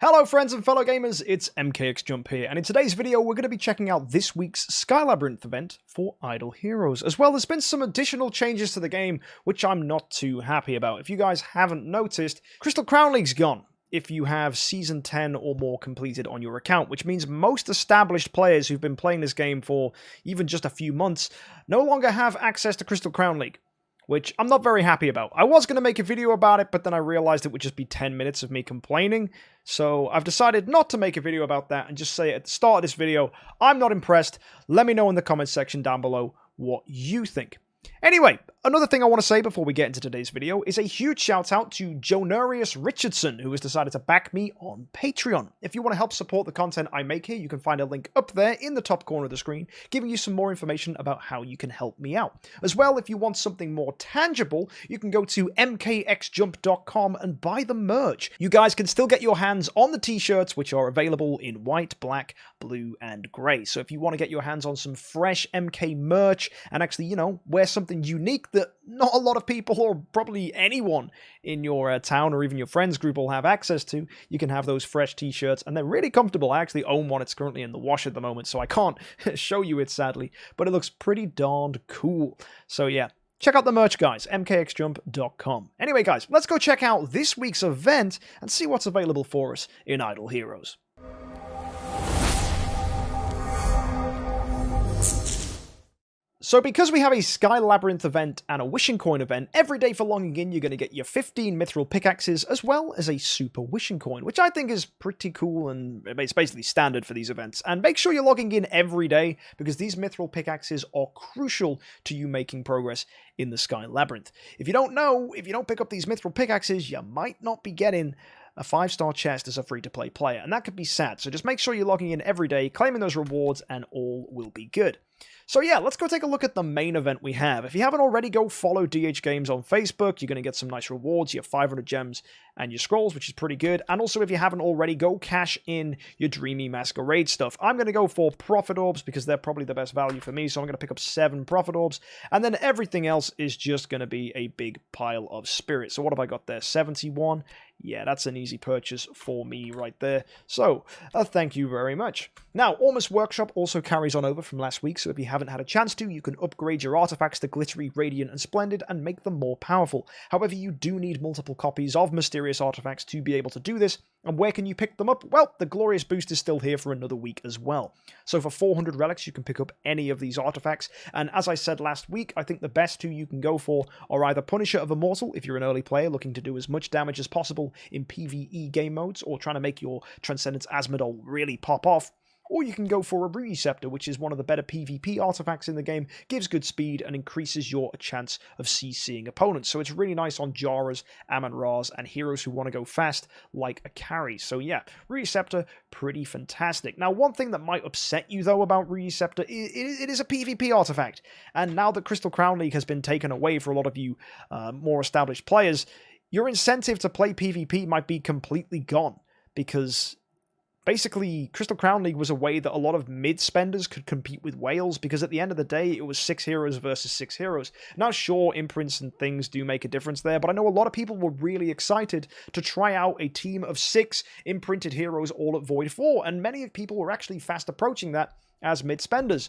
Hello friends and fellow gamers, it's MKxJUMP here, and in today's video we're going to be checking out this week's Sky Labyrinth event for Idle Heroes. As well, there's been some additional changes to the game, which I'm not too happy about. If you guys haven't noticed, Crystal Crown League's gone if you have Season 10 or more completed on your account, which means most established players who've been playing this game for even just a few months no longer have access to Crystal Crown League, which I'm not very happy about. I was going to make a video about it, but then I realized it would just be 10 minutes of me complaining, so I've decided not to make a video about that and just say at the start of this video, I'm not impressed. Let me know in the comments section down below what you think. Anyway, another thing I want to say before we get into today's video is a huge shout out to Jonarius Richardson, who has decided to back me on Patreon. If you want to help support the content I make here, you can find a link up there in the top corner of the screen, giving you some more information about how you can help me out. As well, if you want something more tangible, you can go to MKxJUMP.com and buy the merch. You guys can still get your hands on the t-shirts, which are available in white, black, blue, and grey. So if you want to get your hands on some fresh MK merch and actually, wear something unique that not a lot of people or probably anyone in your town or even your friends group will have access to, you can have those fresh t-shirts, and they're really comfortable. I actually own one. It's currently in the wash at the moment, so I can't show you it sadly, but it looks pretty darned cool. So yeah, check out the merch, guys, MKxJUMP.com. Anyway, guys, let's go check out this week's event and see what's available for us in Idle Heroes. So because we have a Sky Labyrinth event and a Wishing Coin event, every day for logging in you're going to get your 15 mithril pickaxes as well as a super Wishing Coin, which I think is pretty cool and it's basically standard for these events. And make sure you're logging in every day because these mithril pickaxes are crucial to you making progress in the Sky Labyrinth. If you don't know, if you don't pick up these mithril pickaxes, you might not be getting a 5-star chest as a free-to-play player, and that could be sad. So just make sure you're logging in every day, claiming those rewards, and all will be good. So yeah, let's go take a look at the main event we have. If you haven't already, go follow DH Games on Facebook. You're going to get some nice rewards, your 500 gems and your scrolls, which is pretty good. And also, if you haven't already, go cash in your Dreamy Masquerade stuff. I'm going to go for Prophet Orbs because they're probably the best value for me, so I'm going to pick up 7 Prophet Orbs. And then everything else is just going to be a big pile of Spirit. So what have I got there? 71? Yeah, that's an easy purchase for me right there. So, thank you very much. Now, Almost Workshop also carries on over from last week, so if you haven't had a chance to, you can upgrade your artifacts to Glittery, Radiant, and Splendid and make them more powerful. However, you do need multiple copies of Mysterious Artifacts to be able to do this, and where can you pick them up? Well, the Glorious Boost is still here for another week as well. So for 400 relics, you can pick up any of these artifacts, and as I said last week, I think the best two you can go for are either Punisher of Immortal, if you're an early player looking to do as much damage as possible in PvE game modes, or trying to make your Transcendence Asmodel really pop off, or you can go for a Receptor, which is one of the better PvP artifacts in the game, gives good speed, and increases your chance of CCing opponents. So it's really nice on Jaras, Amon-Ras, and heroes who want to go fast, like a carry. So yeah, Receptor, pretty fantastic. Now, one thing that might upset you, though, about Receptor, it is a PvP artifact. And now that Crystal Crown League has been taken away for a lot of you more established players, your incentive to play PvP might be completely gone, because basically, Crystal Crown League was a way that a lot of mid-spenders could compete with whales, because at the end of the day, it was 6 heroes versus 6 heroes. Now, sure, imprints and things do make a difference there, but I know a lot of people were really excited to try out a team of 6 imprinted heroes all at Void 4, and many people were actually fast approaching that as mid-spenders.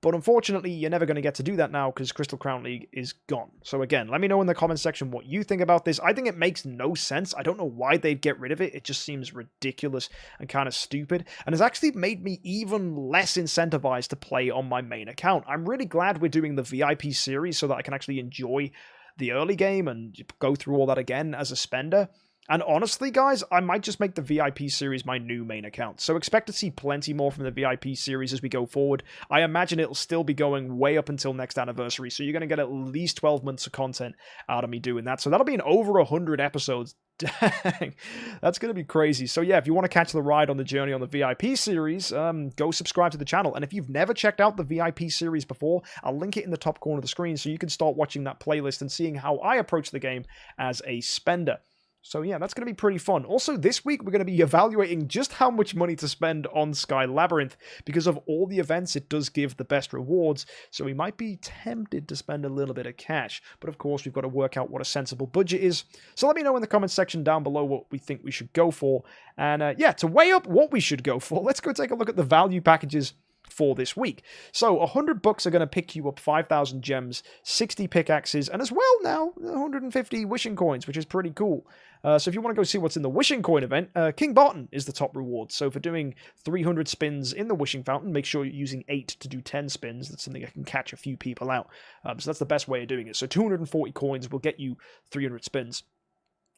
But unfortunately, you're never going to get to do that now because Crystal Crown League is gone. So again, let me know in the comments section what you think about this. I think it makes no sense. I don't know why they'd get rid of it. It just seems ridiculous and kind of stupid. And it's actually made me even less incentivized to play on my main account. I'm really glad we're doing the VIP series so that I can actually enjoy the early game and go through all that again as a spender. And honestly, guys, I might just make the VIP series my new main account. So expect to see plenty more from the VIP series as we go forward. I imagine it'll still be going way up until next anniversary. So you're going to get at least 12 months of content out of me doing that. So that'll be in over 100 episodes. Dang, that's going to be crazy. So yeah, if you want to catch the ride on the journey on the VIP series, go subscribe to the channel. And if you've never checked out the VIP series before, I'll link it in the top corner of the screen so you can start watching that playlist and seeing how I approach the game as a spender. So yeah, that's going to be pretty fun. Also, this week we're going to be evaluating just how much money to spend on Sky Labyrinth. Because of all the events, it does give the best rewards, so we might be tempted to spend a little bit of cash. But of course, we've got to work out what a sensible budget is. So let me know in the comments section down below what we think we should go for. And yeah, to weigh up what we should go for, let's go take a look at the value packages for this week. So $100 are going to pick you up 5,000 gems, 60 pickaxes, and as well now 150 wishing coins, which is pretty cool. So if you want to go see what's in the wishing coin event, King Barton is the top reward. So for doing 300 spins in the wishing fountain, make sure you're using 8 to do 10 spins. That's something that can catch a few people out. So that's the best way of doing it. So 240 coins will get you 300 spins.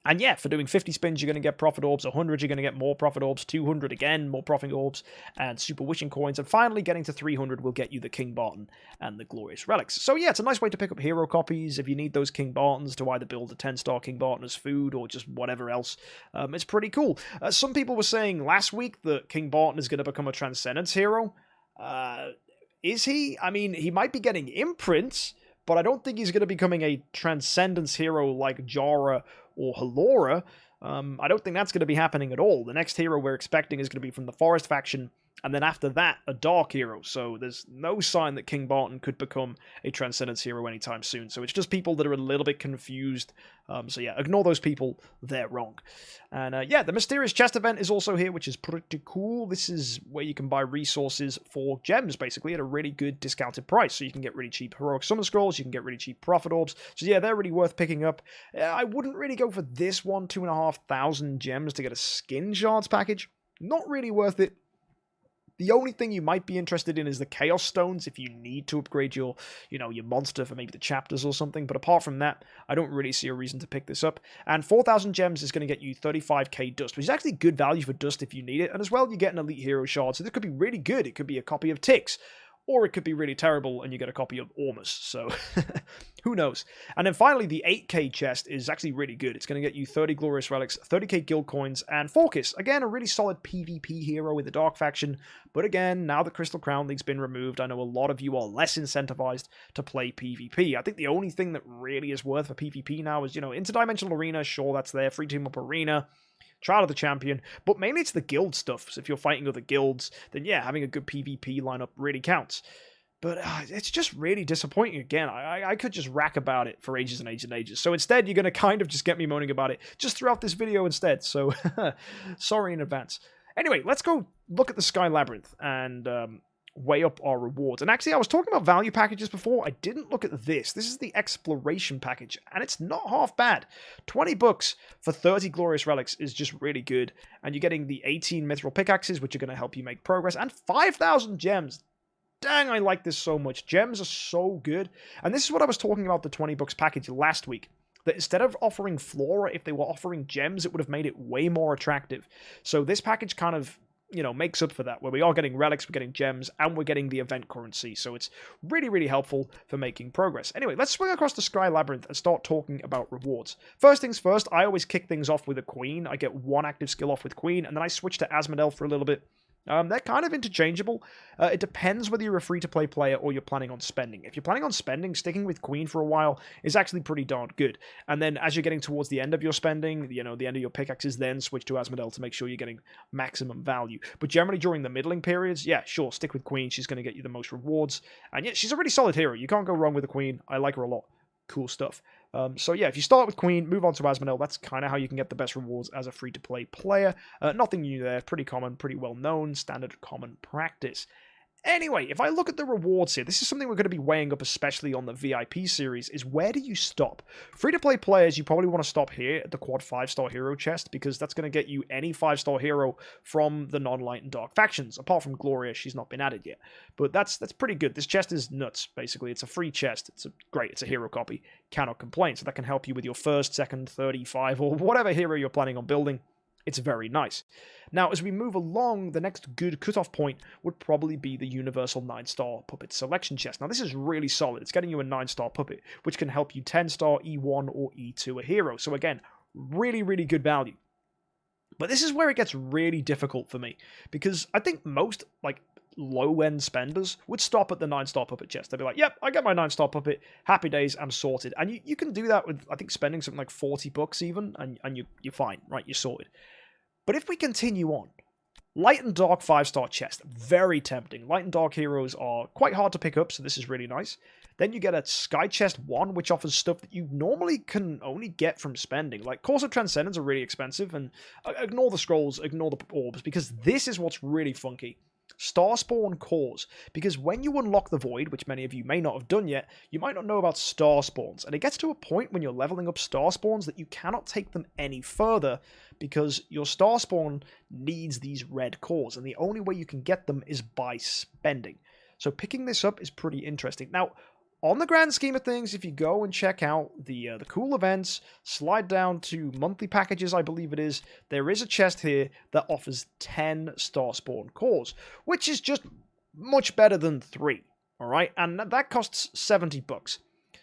And yeah, for doing 50 spins, you're going to get profit orbs. 100, you're going to get more profit orbs. 200, again, more profit orbs and super wishing coins. And finally, getting to 300 will get you the King Barton and the glorious relics. So yeah, it's a nice way to pick up hero copies if you need those King Bartons to either build a 10-star King Barton as food or just whatever else. It's pretty cool. Some people were saying last week that King Barton is going to become a Transcendence hero. Is he? I mean, he might be getting imprints, but I don't think he's going to be becoming a Transcendence hero like Jara or Halora. I don't think that's going to be happening at all. The next hero we're expecting is going to be from the Forest faction, and then after that, a Dark hero. So there's no sign that King Barton could become a Transcendence hero anytime soon. So it's just people that are a little bit confused. So yeah, ignore those people. They're wrong. And yeah, the Mysterious Chest event is also here, which is pretty cool. This is where you can buy resources for gems, basically, at a really good discounted price. So you can get really cheap Heroic Summon Scrolls, you can get really cheap Prophet Orbs. So yeah, they're really worth picking up. I wouldn't really go for this one, 2,500 gems to get a Skin Shards package. Not really worth it. The only thing you might be interested in is the Chaos Stones if you need to upgrade your, your monster for maybe the chapters or something. But apart from that, I don't really see a reason to pick this up. And 4,000 gems is going to get you 35k dust, which is actually good value for dust if you need it. And as well, you get an Elite Hero Shard, so this could be really good. It could be a copy of Tix, or it could be really terrible and you get a copy of Ormus, so who knows. And then finally, the 8k chest is actually really good. It's going to get you 30 Glorious Relics, 30k Guild Coins, and Forkis. Again, a really solid PvP hero with the Dark faction, but again, now that Crystal Crown League's been removed, I know a lot of you are less incentivized to play PvP. I think the only thing that really is worth for PvP now is, Interdimensional Arena, sure, that's there, Free Team Up Arena, Trial of the Champion, but mainly it's the guild stuff. So if you're fighting other guilds, then yeah, having a good PvP lineup really counts. But it's just really disappointing again. I could just rack about it for ages and ages and ages. So instead, you're going to kind of just get me moaning about it just throughout this video instead. So sorry in advance. Anyway, let's go look at the Sky Labyrinth and weigh up our rewards. And actually, I was talking about value packages before. I didn't look at this. This is the Exploration package, and it's not half bad. $20 for 30 Glorious Relics is just really good, and you're getting the 18 Mithril Pickaxes, which are going to help you make progress, and 5,000 gems. Dang, I like this so much. Gems are so good. And this is what I was talking about the $20 package last week. That instead of offering Flora, if they were offering gems, it would have made it way more attractive. So this package kind of makes up for that, where we are getting relics, we're getting gems, and we're getting the event currency. So it's really, really helpful for making progress. Anyway, let's swing across the Sky Labyrinth and start talking about rewards. First things first, I always kick things off with a Queen. I get one active skill off with Queen, and then I switch to Asmodel for a little bit. They're kind of interchangeable. It depends whether you're a free-to-play player or you're planning on spending. If you're planning on spending, sticking with Queen for a while is actually pretty darn good. And then as you're getting towards the end of your spending, the end of your pickaxes, then switch to Asmodel to make sure you're getting maximum value. But generally during the middling periods, yeah, sure, stick with Queen. She's going to get you the most rewards. And yeah, she's a really solid hero. You can't go wrong with the Queen. I like her a lot. Cool stuff. So yeah, if you start with Queen, move on to Asmodel, that's kind of how you can get the best rewards as a free-to-play player. Nothing new there, pretty common, pretty well-known, standard common practice. Anyway, if I look at the rewards here, this is something we're going to be weighing up, especially on the VIP series, is where do you stop? Free-to-play players, you probably want to stop here at the quad 5-star hero chest, because that's going to get you any 5-star hero from the non-light and dark factions. Apart from Gloria, she's not been added yet. But that's pretty good. This chest is nuts, basically. It's a free chest. It's great. It's a hero copy. Cannot complain. So that can help you with your first, second, 35, or whatever hero you're planning on building. It's very nice. Now, as we move along, the next good cutoff point would probably be the Universal 9-star Puppet Selection Chest. Now, this is really solid. It's getting you a 9-star Puppet, which can help you 10-star, E1, or E2 a hero. So again, really, really good value. But this is where it gets really difficult for me, because I think most, like, low-end spenders would stop at the 9-star puppet chest. They'd be like, yep, I get my 9-star puppet, happy days, I'm sorted. And you can do that with, I think, spending something like $40 even, and you're fine, right? You're sorted. But if we continue on, Light and Dark 5-star chest, very tempting. Light and Dark heroes are quite hard to pick up, so this is really nice. Then you get a Sky Chest 1, which offers stuff that you normally can only get from spending. Like, Cores of Transcendence are really expensive, and ignore the scrolls, ignore the orbs, because this is what's really funky. Starspawn cores, because when you unlock the Void, which many of you may not have done yet, you might not know about star spawns, and it gets to a point when you're leveling up star spawns that you cannot take them any further because your star spawn needs these red cores, and the only way you can get them is by spending. So picking this up is pretty interesting. Now, on the grand scheme of things, if you go and check out the cool events, slide down to monthly packages, I believe it is, there is a chest here that offers 10 Starspawn cores, which is just much better than 3, alright? And that costs $70.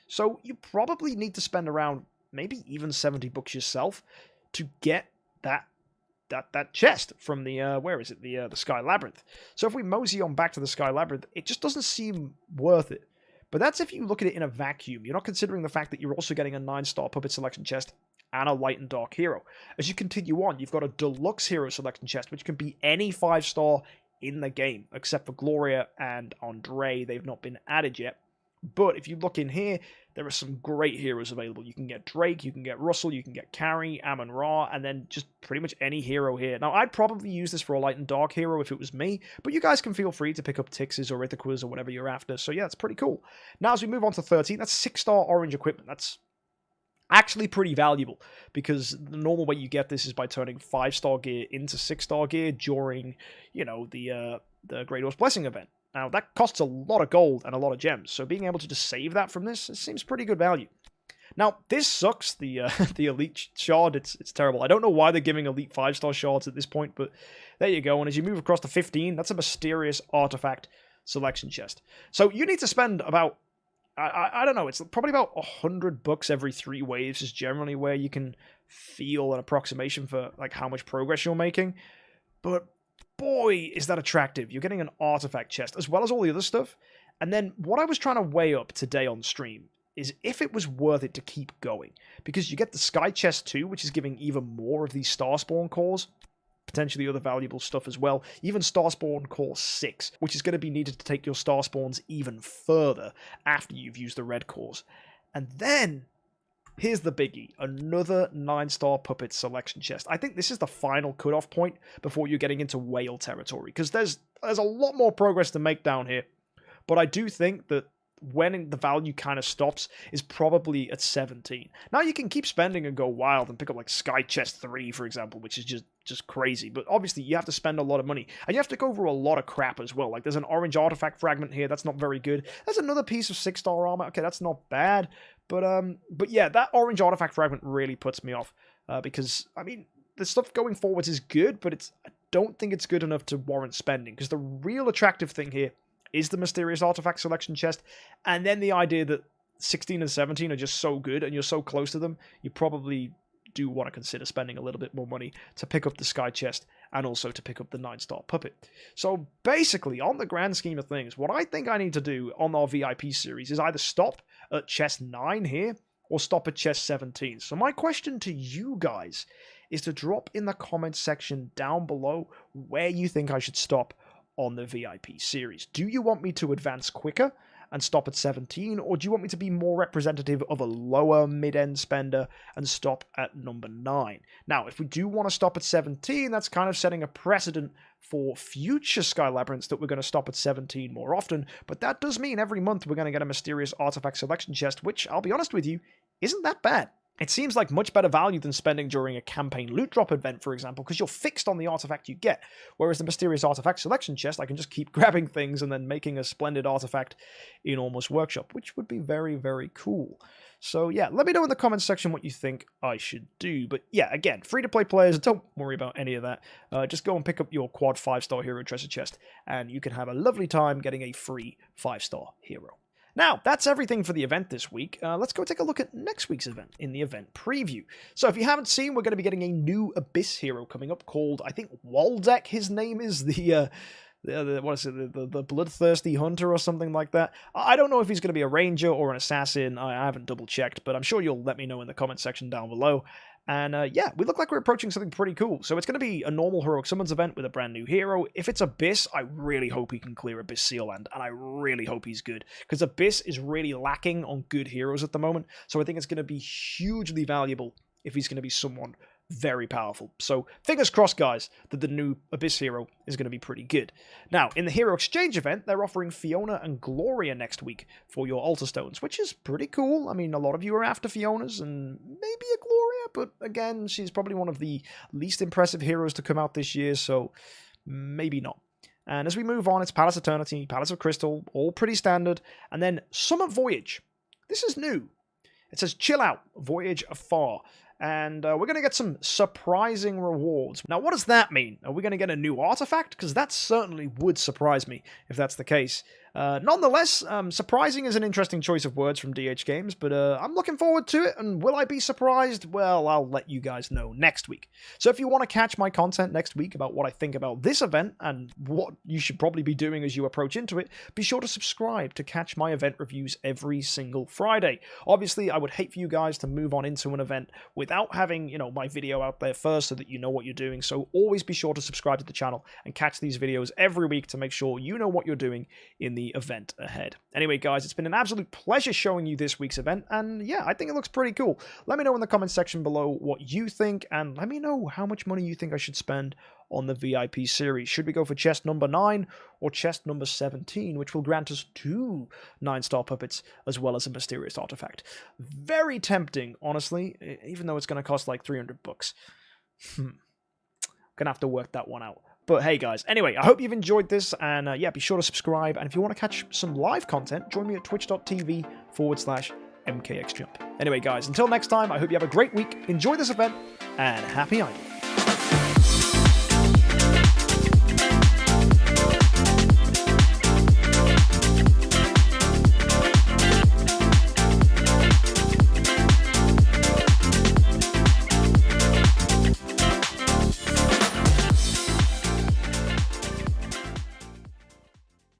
So you probably need to spend around maybe even $70 yourself to get that chest from the, where is it? The Sky Labyrinth. So if we mosey on back to the Sky Labyrinth, it just doesn't seem worth it. But that's if you look at it in a vacuum. You're not considering the fact that you're also getting a 9-star puppet selection chest and a Light and Dark hero. As you continue on, you've got a deluxe hero selection chest, which can be any 5-star in the game, except for Gloria and Andre. They've not been added yet. But if you look in here, there are some great heroes available. You can get Drake, you can get Russell, you can get Carrie, Amon-Ra, and then just pretty much any hero here. Now, I'd probably use this for a Light and Dark hero if it was me, but you guys can feel free to pick up Tix's or Ithaqua's or whatever you're after. So yeah, it's pretty cool. Now, as we move on to 13, that's 6-star orange equipment. That's actually pretty valuable, because the normal way you get this is by turning 5-star gear into 6-star gear during, you know, the Great Horse Blessing event. Now, that costs a lot of gold and a lot of gems, so being able to just save that from this, it seems pretty good value. Now, this sucks, the Elite Shard, it's terrible. I don't know why they're giving Elite 5-star shards at this point, but there you go, and as you move across to 15, that's a mysterious artifact selection chest. So you need to spend about, I don't know, it's probably about $100 every 3 waves is generally where you can feel an approximation for like how much progress you're making, but boy, is that attractive. You're getting an artifact chest, as well as all the other stuff. And then what I was trying to weigh up today on stream is if it was worth it to keep going. Because you get the Sky Chest 2, which is giving even more of these Starspawn cores, potentially other valuable stuff as well. Even Starspawn Core 6, which is going to be needed to take your Starspawns even further after you've used the red cores. And then here's the biggie, another 9-star puppet selection chest. I think this is the final cutoff point before you're getting into whale territory, because there's a lot more progress to make down here. But I do think that when the value kind of stops is probably at 17. Now you can keep spending and go wild and pick up like Sky Chest 3, for example, which is just crazy. But obviously you have to spend a lot of money, and you have to go through a lot of crap as well. Like there's an orange artifact fragment here, that's not very good. There's another piece of 6-star armor, okay, that's not bad. But yeah, that orange artifact fragment really puts me off, because, I mean, the stuff going forwards is good, but I don't think it's good enough to warrant spending, because the real attractive thing here is the mysterious artifact selection chest, and then the idea that 16 and 17 are just so good, and you're so close to them, you probably do want to consider spending a little bit more money to pick up the Sky Chest, and also to pick up the 9-star puppet. So basically, on the grand scheme of things, what I think I need to do on our VIP series is either stop at chest 9 here, or stop at chest 17. So my question to you guys is to drop in the comments section down below where you think I should stop on the VIP series. Do you want me to advance quicker and stop at 17, or do you want me to be more representative of a lower mid-end spender and stop at number 9? Now, if we do want to stop at 17, that's kind of setting a precedent for future Sky Labyrinths that we're going to stop at 17 more often, but that does mean every month we're going to get a mysterious artifact selection chest, which, I'll be honest with you, isn't that bad. It seems like much better value than spending during a campaign loot drop event, for example, because you're fixed on the artifact you get. Whereas the mysterious artifact selection chest, I can just keep grabbing things and then making a splendid artifact in Almost Workshop, which would be very, very cool. So yeah, let me know in the comments section what you think I should do. But yeah, again, free-to-play players, don't worry about any of that. Just go and pick up your quad 5-star hero treasure chest, and you can have a lovely time getting a free 5-star hero. Now, that's everything for the event this week. Let's go take a look at next week's event in the event preview. So if you haven't seen, we're going to be getting a new Abyss hero coming up called, I think, Waldeck, his name is, what is it, the Bloodthirsty Hunter or something like that. I don't know if he's going to be a ranger or an assassin. I haven't double checked, but I'm sure you'll let me know in the comment section down below. And yeah, we look like we're approaching something pretty cool. So it's going to be a normal Heroic Summons event with a brand new hero. If it's Abyss, I really hope he can clear Abyss Seal Land, and I really hope he's good, because Abyss is really lacking on good heroes at the moment. So I think it's going to be hugely valuable if he's going to be someone very powerful. So fingers crossed, guys, that the new Abyss hero is going to be pretty good. Now, in the Hero Exchange event, they're offering Fiona and Gloria next week for your Altar Stones, which is pretty cool. I mean, a lot of you are after Fionas and maybe a Gloria, but again, she's probably one of the least impressive heroes to come out this year, so maybe not. And as we move on, it's Palace Eternity, Palace of Crystal, all pretty standard. And then Summit Voyage. This is new. It says Chill Out, Voyage Afar. And we're going to get some surprising rewards. Now, what does that mean? Are we going to get a new artifact? Because that certainly would surprise me if that's the case. Nonetheless, surprising is an interesting choice of words from DH Games, but I'm looking forward to it, and will I be surprised? Well, I'll let you guys know next week. So if you want to catch my content next week about what I think about this event, and what you should probably be doing as you approach into it, be sure to subscribe to catch my event reviews every single Friday. Obviously, I would hate for you guys to move on into an event without having, you know, my video out there first so that you know what you're doing, so always be sure to subscribe to the channel and catch these videos every week to make sure you know what you're doing in the event ahead. Anyway, guys, it's been an absolute pleasure showing you this week's event, and yeah, I think it looks pretty cool. Let me know in the comment section below what you think, and let me know how much money you think I should spend on the VIP series. Should we go for chest number 9 or chest number 17, which will grant us 2 9-star puppets as well as a mysterious artifact? Very tempting, honestly, even though it's going to cost like 300 bucks. Gonna have to work that one out. But hey, guys, anyway, I hope you've enjoyed this, and yeah, be sure to subscribe, and if you want to catch some live content, join me at twitch.tv/MKxJUMP. Anyway, guys, until next time, I hope you have a great week, enjoy this event, and happy idling.